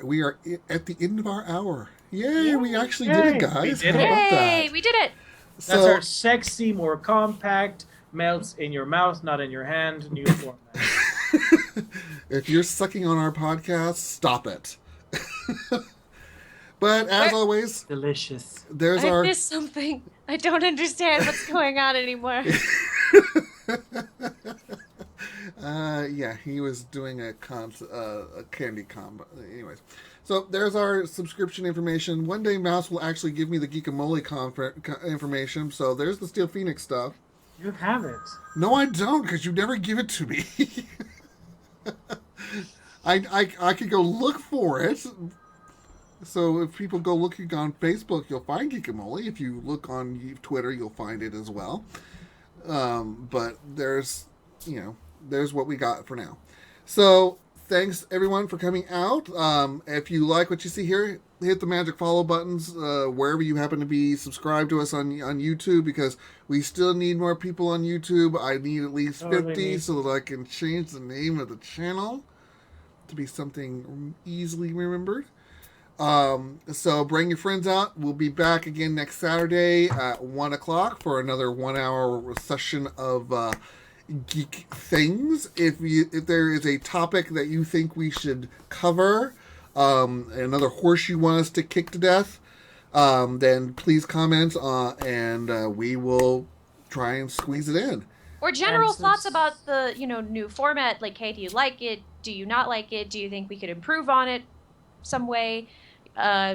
at the end of our hour. Yay, Yay. we actually did it, guys. We did How it. about Yay! that? We did it. that's So, our sexy, more compact, melts in your mouth, not in your hand, new format. if you're sucking on our podcast, stop it. But as Where- always, Delicious. there's I our missed something. I don't understand what's going on anymore. yeah, he was doing a candy combo. Anyways, so there's our subscription information. One day Mouse will actually give me the Geekamole information. So there's the Steel Phoenix stuff. You have it. No, I don't, because you never give it to me. I could go look for it. So if people go looking on Facebook, you'll find Geekamole. If you look on Twitter, you'll find it as well. But there's what we got for now. So thanks everyone for coming out. If you like what you see here, hit the magic follow buttons wherever you happen to be. Subscribe to us on YouTube, because we still need more people on YouTube. I need at least 50 so that I can change the name of the channel to be something easily remembered. So bring your friends out. We'll be back again next Saturday at 1 o'clock for another 1 hour session of geek things. If there is a topic that you think we should cover, another horse you want us to kick to death, then please comment and we will try and squeeze it in. Or general thoughts about the new format. Like, hey, do you like it? Do you not like it? Do you think we could improve on it some way?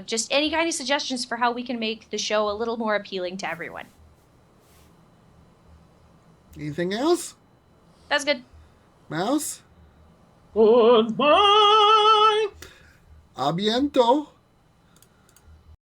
Just any kind of suggestions for how we can make the show a little more appealing to everyone. Anything else? That's good. Mouse? Goodbye. A bientôt.